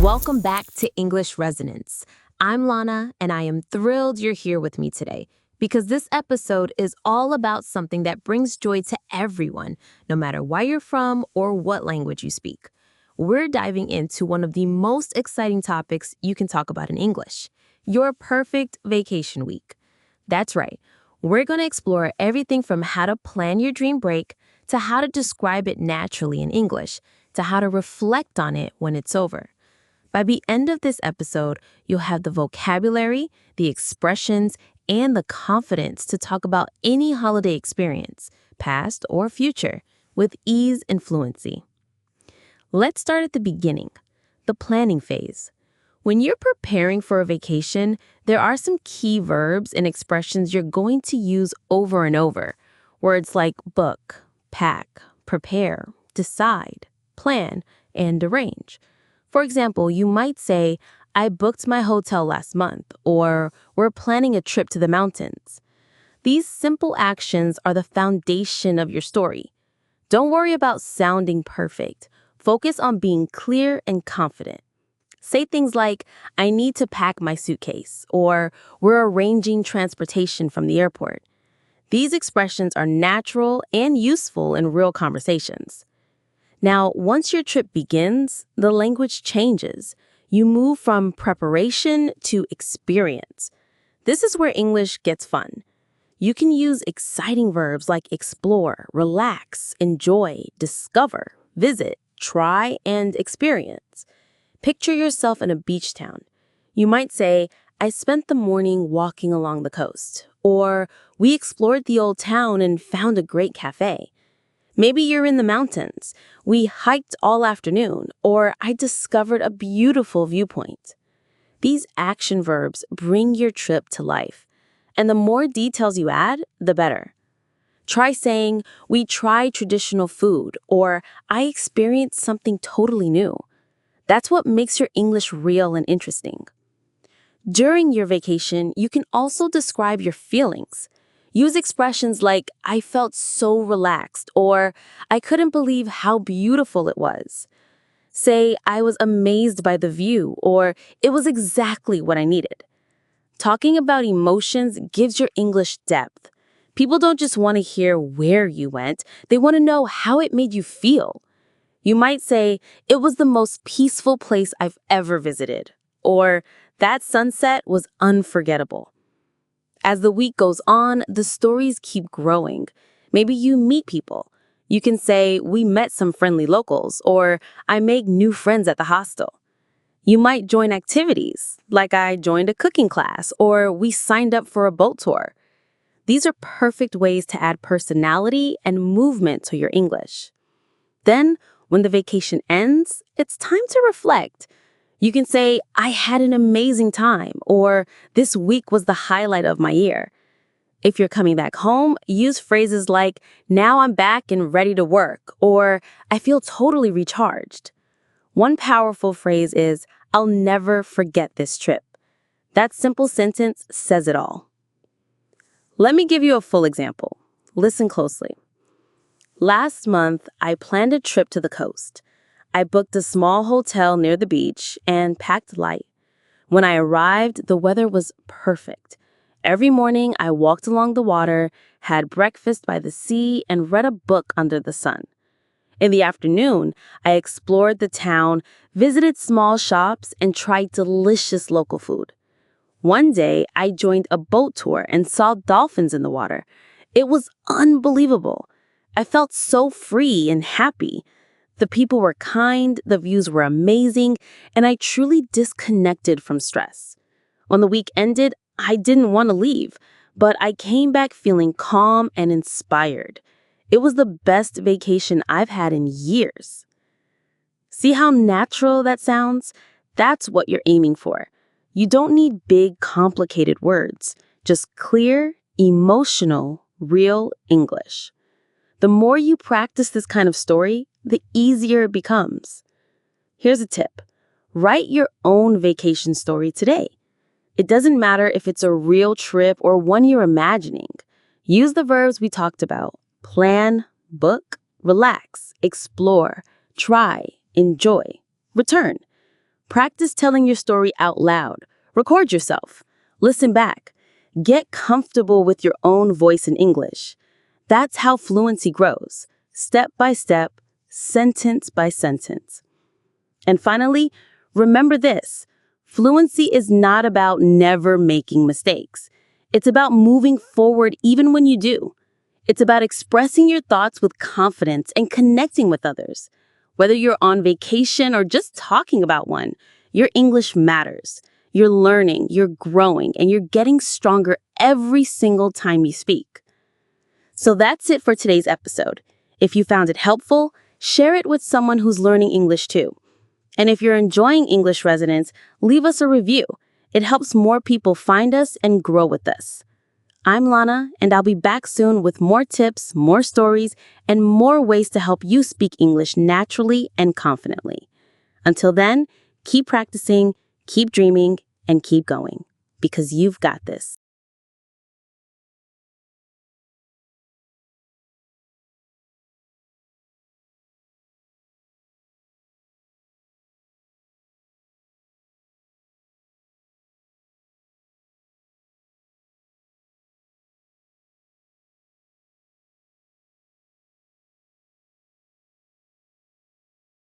Welcome back to English Resonance. I'm Lana, and I am thrilled you're here with me today because this episode is all about something that brings joy to everyone, no matter where you're from or what language you speak. We're diving into one of the most exciting topics you can talk about in English, your perfect vacation week. That's right. We're going to explore everything from how to plan your dream break to how to describe it naturally in English to how to reflect on it when it's over. By the end of this episode, you'll have the vocabulary, the expressions, and the confidence to talk about any holiday experience, past or future, with ease and fluency. Let's start at the beginning, the planning phase. When you're preparing for a vacation, there are some key verbs and expressions you're going to use over and over. Words like book, pack, prepare, decide, plan, and arrange. For example, you might say, I booked my hotel last month, or we're planning a trip to the mountains. These simple actions are the foundation of your story. Don't worry about sounding perfect. Focus on being clear and confident. Say things like, I need to pack my suitcase, or we're arranging transportation from the airport. These expressions are natural and useful in real conversations. Now, once your trip begins, the language changes. You move from preparation to experience. This is where English gets fun. You can use exciting verbs like explore, relax, enjoy, discover, visit, try, and experience. Picture yourself in a beach town. You might say, I spent the morning walking along the coast, or we explored the old town and found a great cafe. Maybe you're in the mountains. We hiked all afternoon, or I discovered a beautiful viewpoint. These action verbs bring your trip to life, and the more details you add, the better. Try saying, we tried traditional food, or I experienced something totally new. That's what makes your English real and interesting. During your vacation, you can also describe your feelings. Use expressions like, I felt so relaxed, or I couldn't believe how beautiful it was. Say, I was amazed by the view, or it was exactly what I needed. Talking about emotions gives your English depth. People don't just want to hear where you went, they want to know how it made you feel. You might say, it was the most peaceful place I've ever visited, or that sunset was unforgettable. As the week goes on, the stories keep growing. Maybe you meet people. You can say, we met some friendly locals, or I made new friends at the hostel. You might join activities, like I joined a cooking class, or we signed up for a boat tour. These are perfect ways to add personality and movement to your English. Then, when the vacation ends, it's time to reflect. You can say, I had an amazing time, or this week was the highlight of my year. If you're coming back home, use phrases like, now I'm back and ready to work, or I feel totally recharged. One powerful phrase is, I'll never forget this trip. That simple sentence says it all. Let me give you a full example. Listen closely. Last month, I planned a trip to the coast. I booked a small hotel near the beach and packed light. When I arrived, the weather was perfect. Every morning, I walked along the water, had breakfast by the sea, and read a book under the sun. In the afternoon, I explored the town, visited small shops, and tried delicious local food. One day, I joined a boat tour and saw dolphins in the water. It was unbelievable. I felt so free and happy. The people were kind, the views were amazing, and I truly disconnected from stress. When the week ended, I didn't want to leave, but I came back feeling calm and inspired. It was the best vacation I've had in years. See how natural that sounds? That's what you're aiming for. You don't need big, complicated words, just clear, emotional, real English. The more you practice this kind of story, the easier it becomes. Here's a tip. Write your own vacation story today. It doesn't matter if it's a real trip or one you're imagining. Use the verbs we talked about. Plan, book, relax, explore, try, enjoy, return. Practice telling your story out loud. Record yourself. Listen back. Get comfortable with your own voice in English. That's how fluency grows, step by step, sentence by sentence. And finally, remember this. Fluency is not about never making mistakes. It's about moving forward even when you do. It's about expressing your thoughts with confidence and connecting with others. Whether you're on vacation or just talking about one, your English matters. You're learning, you're growing, and you're getting stronger every single time you speak. So that's it for today's episode. If you found it helpful, share it with someone who's learning English too. And if you're enjoying English Resonance, leave us a review. It helps more people find us and grow with us. I'm Lana, and I'll be back soon with more tips, more stories, and more ways to help you speak English naturally and confidently. Until then, keep practicing, keep dreaming, and keep going, because you've got this.